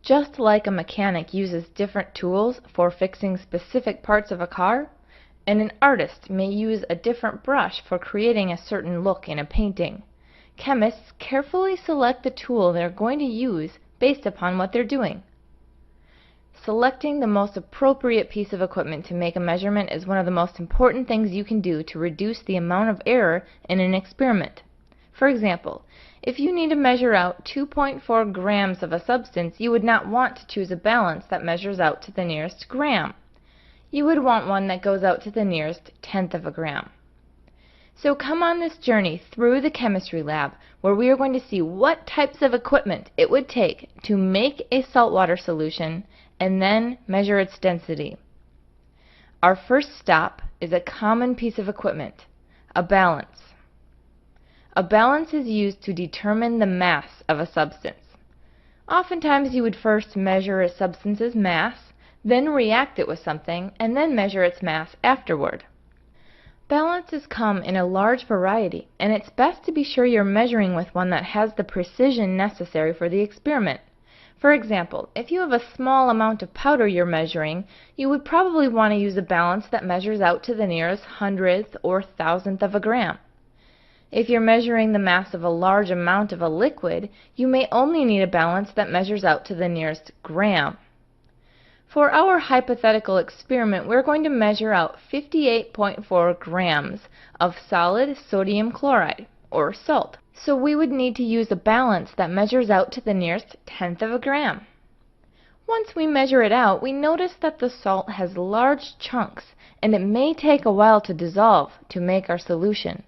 Just like a mechanic uses different tools for fixing specific parts of a car, and an artist may use a different brush for creating a certain look in a painting, chemists carefully select the tool they're going to use based upon what they're doing. Selecting the most appropriate piece of equipment to make a measurement is one of the most important things you can do to reduce the amount of error in an experiment. For example, if you need to measure out 2.4 grams of a substance, you would not want to choose a balance that measures out to the nearest gram. You would want one that goes out to the nearest tenth of a gram. So come on this journey through the chemistry lab, where we are going to see what types of equipment it would take to make a saltwater solution and then measure its density. Our first stop is a common piece of equipment, a balance. A balance is used to determine the mass of a substance. Oftentimes you would first measure a substance's mass, then react it with something, and then measure its mass afterward. Balances come in a large variety, and it's best to be sure you're measuring with one that has the precision necessary for the experiment. For example, if you have a small amount of powder you're measuring, you would probably want to use a balance that measures out to the nearest hundredth or thousandth of a gram. If you're measuring the mass of a large amount of a liquid, you may only need a balance that measures out to the nearest gram. For our hypothetical experiment, we're going to measure out 58.4 grams of solid sodium chloride, or salt. So we would need to use a balance that measures out to the nearest tenth of a gram. Once we measure it out, we notice that the salt has large chunks, and it may take a while to dissolve to make our solution.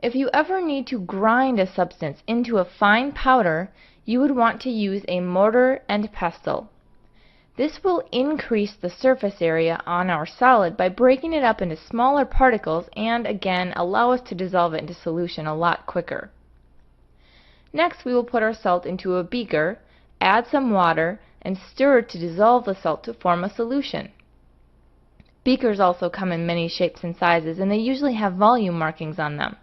If you ever need to grind a substance into a fine powder, you would want to use a mortar and pestle. This will increase the surface area on our solid by breaking it up into smaller particles and, again, allow us to dissolve it into solution a lot quicker. Next, we will put our salt into a beaker, add some water, and stir to dissolve the salt to form a solution. Beakers also come in many shapes and sizes, and they usually have volume markings on them.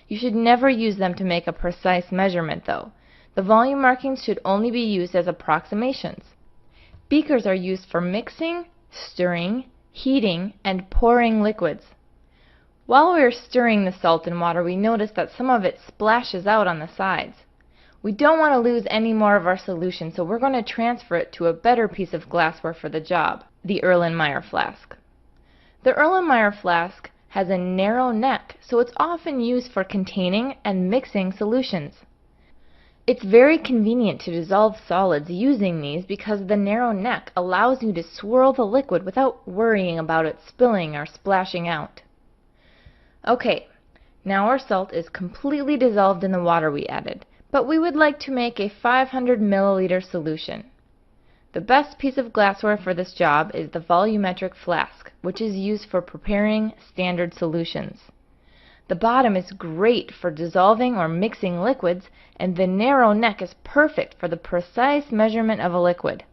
You should never use them to make a precise measurement, though. The volume markings should only be used as approximations. Beakers are used for mixing, stirring, heating, and pouring liquids. While we are stirring the salt and water, we notice that some of it splashes out on the sides. We don't want to lose any more of our solution, so we're going to transfer it to a better piece of glassware for the job, the Erlenmeyer flask. The Erlenmeyer flask has a narrow neck, so it's often used for containing and mixing solutions. It's very convenient to dissolve solids using these because the narrow neck allows you to swirl the liquid without worrying about it spilling or splashing out. Okay, now our salt is completely dissolved in the water we added, but we would like to make a 500 milliliter solution. The best piece of glassware for this job is the volumetric flask, which is used for preparing standard solutions. The bottom is great for dissolving or mixing liquids, and the narrow neck is perfect for the precise measurement of a liquid.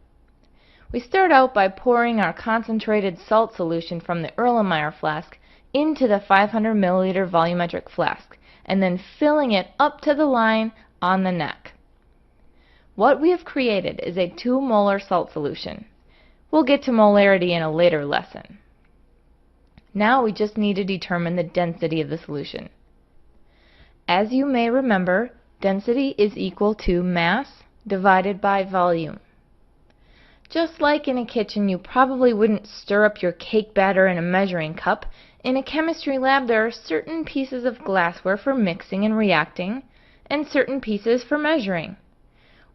We start out by pouring our concentrated salt solution from the Erlenmeyer flask into the 500 milliliter volumetric flask, and then filling it up to the line on the neck. What we have created is a 2 molar salt solution. We'll get to molarity in a later lesson. Now we just need to determine the density of the solution. As you may remember, density is equal to mass divided by volume. Just like in a kitchen, you probably wouldn't stir up your cake batter in a measuring cup. In a chemistry lab, there are certain pieces of glassware for mixing and reacting, and certain pieces for measuring.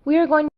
We are going